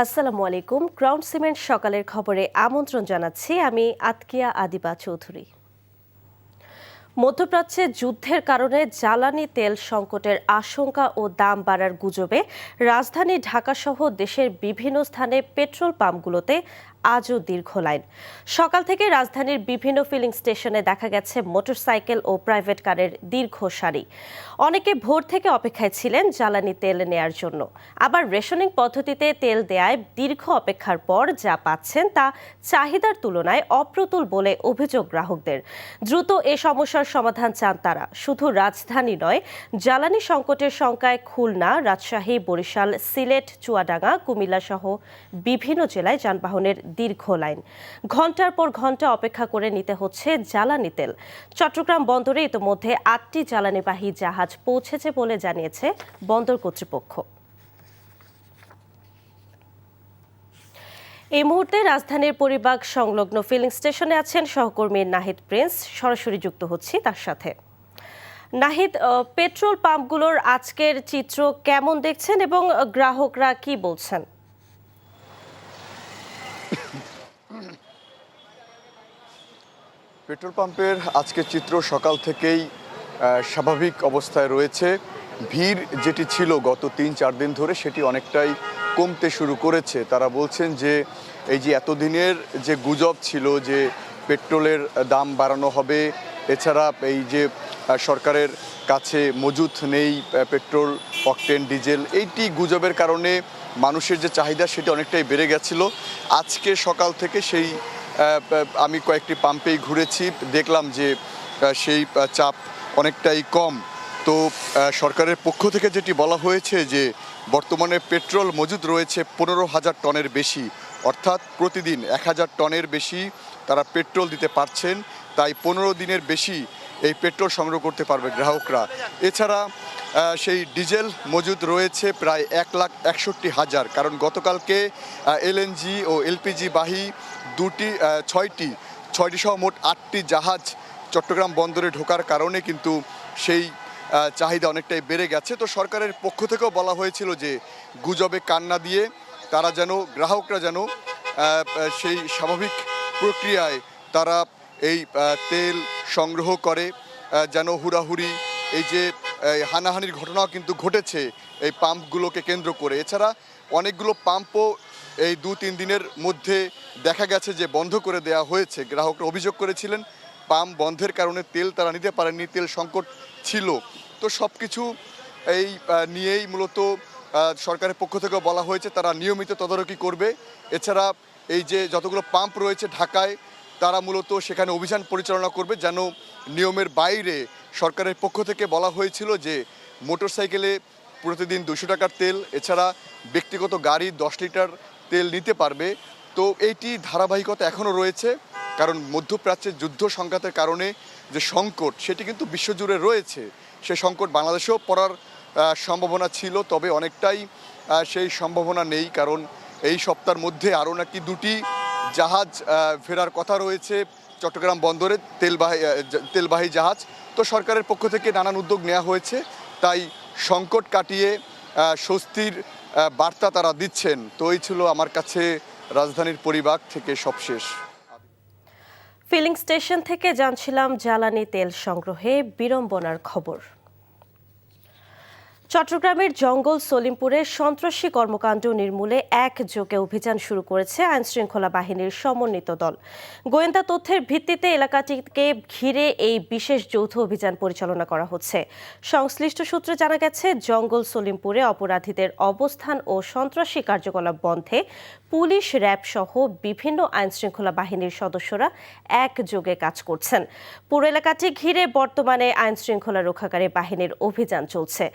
আসসালামু আলাইকুম। Ground cement সকালের খবরে আমন্ত্রণ জানাচ্ছি আমি আতকিয়া আদিবা চৌধুরী। মধ্যপ্রাচ্যে যুদ্ধের কারণে জ্বালানি তেল সংকটের আশঙ্কা ও দাম বাড়ার গুজবে রাজধানী ঢাকাসহ দেশের বিভিন্ন স্থানে পেট্রোল পাম্পগুলোতে আজও দীর্ঘ লাইন। সকাল থেকে রাজধানীর বিভিন্ন ফিলিং স্টেশনে দেখা গেছে মোটরসাইকেল ও প্রাইভেট কারের দীর্ঘ সারি। অনেকে ভোর থেকে অপেক্ষায় ছিলেন জ্বালানি তেল নেয়ার জন্য। আবার রেশনিং পদ্ধতিতে তেল দেয়ায় দীর্ঘ অপেক্ষার পর যা পাচ্ছেন তা চাহিদার তুলনায় অপ্রতুল বলে অভিযোগ গ্রাহকদের। দ্রুত এ সমস্যার সমাধান চান তারা। শুধু রাজধানী নয়, জ্বালানি সংকটের শঙ্কায় খুলনা, রাজশাহী, বরিশাল, সিলেট, চুয়াডাঙ্গা, কুমিল্লা সহ বিভিন্ন জেলায় যানবাহনের দীর্ঘ লাইন। ঘন্টার পর ঘন্টা অপেক্ষা করে নিতে হচ্ছে জ্বালানি তেল। চট্টগ্রাম বন্দরে ইতোমধ্যে 8টি জ্বালানিবাহী জাহাজ পৌঁছেছে বলে জানিয়েছে বন্দর কর্তৃপক্ষ। এই মুহূর্তে রাজধানীর পরিবাগ সংলগ্ন ফিলিং স্টেশনে আছেন সহকর্মী নাহিদ প্রিন্স। সরাসরি যুক্ত হচ্ছি তার সাথে। নাহিদ, পেট্রোল পাম্পগুলোর আজকের চিত্র কেমন দেখছেন এবং গ্রাহকরা কি বলছেন? পেট্রোল পাম্পের আজকের চিত্র সকাল থেকেই স্বাভাবিক অবস্থায় রয়েছে। ভিড় যেটি ছিল গত 3-4 দিন ধরে সেটি অনেকটাই কমতে শুরু করেছে। তারা বলছেন যে এই যে এতদিনের যে গুজব ছিল যে পেট্রোলের দাম বাড়ানো হবে, এছাড়া এই যে সরকারের কাছে মজুত নেই পেট্রোল, অকটেন, ডিজেল, এইটি গুজবের কারণে মানুষের যে চাহিদা সেটি অনেকটাই বেড়ে গেছিল। আজকে সকাল থেকে সেই আমি কয়েকটি পাম্পেই ঘুরেছি, দেখলাম যে সেই চাপ অনেকটাই কম। তো সরকারের পক্ষ থেকে যেটি বলা হয়েছে যে বর্তমানে পেট্রোল মজুদ রয়েছে 15,000 টনের বেশি, অর্থাৎ প্রতিদিন 1,000 টনের বেশি তারা পেট্রোল দিতে পারছেন। তাই 15 দিনের বেশি এই পেট্রোল সংগ্রহ করতে পারবে গ্রাহকরা। এছাড়া সেই ডিজেল মজুদ রয়েছে প্রায় 1,61,000, কারণ গতকালকে এলএনজি ও এলপিজি বাহী ছয়টি সহ মোট 8টি জাহাজ চট্টগ্রাম বন্দরে ঢোকার কারণে কিন্তু সেই চাহিদা অনেকটাই বেড়ে গেছে। তো সরকারের পক্ষ থেকেও বলা হয়েছিল যে গুজবে কান না দিয়ে তারা যেন, গ্রাহকরা যেন সেই স্বাভাবিক প্রক্রিয়ায় তারা এই তেল সংগ্রহ করে, যেন হুড়াহুড়ি এই যে হানাহানির ঘটনাও কিন্তু ঘটেছে এই পাম্পগুলোকে কেন্দ্র করে। এছাড়া অনেকগুলো পাম্পও এই 2-3 দিনের মধ্যে দেখা গেছে যে বন্ধ করে দেওয়া হয়েছে। গ্রাহকরা অভিযোগ করেছিলেন পাম্প বন্ধের কারণে তেল তারা নিতে পারেননি, তেল সংকট ছিল। তো সব কিছু এই নিয়েই মূলত সরকারের পক্ষ থেকে বলা হয়েছে তারা নিয়মিত তদারকি করবে। এছাড়া এই যে যতগুলো পাম্প রয়েছে ঢাকায়, তারা মূলত সেখানে অভিযান পরিচালনা করবে যেন নিয়মের বাইরে। সরকারের পক্ষ থেকে বলা হয়েছিল যে মোটরসাইকেলে প্রতিদিন 200 টাকার তেল, এছাড়া ব্যক্তিগত গাড়ি 10 লিটার তেল নিতে পারবে। তো এইটি ধারাবাহিকতা এখনও রয়েছে, কারণ মধ্যপ্রাচ্যের যুদ্ধ সংঘাতের কারণে যে সংকট সেটি কিন্তু বিশ্বজুড়ে রয়েছে। সে সংকট বাংলাদেশেও পড়ার সম্ভাবনা ছিল, তবে অনেকটাই সেই সম্ভাবনা নেই, কারণ এই সপ্তাহের মধ্যে আরও নাকি 2টি জাহাজ ফেরার কথা রয়েছে চট্টগ্রাম বন্দরে, তেলবাহী জাহাজ। তো সরকারের পক্ষ থেকে নানান উদ্যোগ নেওয়া হয়েছে, তাই সংকট কাটিয়ে স্বস্তির বার্তা তারা দিচ্ছেন। তো এই ছিল আমার কাছে রাজধানীর পরিবাগ থেকে সবশেষ। ফিলিং স্টেশন থেকে জানছিলাম জ্বালানি তেল সংগ্রহে বিড়ম্বনার খবর। চট্টগ্রামের জঙ্গল সলিমপুরে সন্ত্রাসী কর্মকাণ্ড নির্মূলে একযোগে অভিযান শুরু করেছে আইনশৃঙ্খলা বাহিনীর সমন্বিত দল। গোয়েন্দা তথ্যের ভিত্তিতে এলাকাটিকে ঘিরে এই বিশেষ যৌথ অভিযান পরিচালনা করা হচ্ছে। সংশ্লিষ্ট সূত্রে জানা গেছে, জঙ্গল সলিমপুরে অপরাধীদের অবস্থান ও সন্ত্রাসী কার্যকলাপ বন্ধে পুলিশ, র্যাব সহ বিভিন্ন আইনশৃঙ্খলা বাহিনীর সদস্যরা একযোগে কাজ করছেন। পুরো এলাকাটি ঘিরে বর্তমানে আইনশৃঙ্খলা রক্ষাকারী বাহিনীর অভিযান চলছে।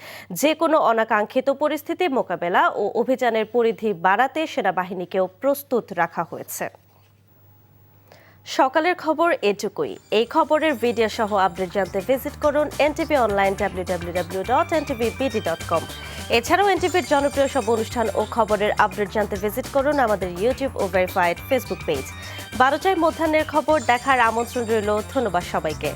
যে কোনো অনাকাঙ্ক্ষিত পরিস্থিতি মোকাবেলা ও অভিযানের পরিধি বাড়াতে সেনাবাহিনীকেও প্রস্তুত রাখা হয়েছে। সকালের খবর এটুকুই। এই খবরের ভিডিও সহ আপডেট জানতে ভিজিট করুন এনটিভি অনলাইন www.ntvbd.com। এছাড়াও এনটিভির জনপ্রিয় সব অনুষ্ঠান ও খবরের আপডেট জানতে ভিজিট করুন আমাদের ইউটিউব ও ভেরিফাইড ফেসবুক পেজ। 12টায় মধ্যাহ্নের খবর দেখার আমন্ত্রণ রইল। ধন্যবাদ সবাইকে।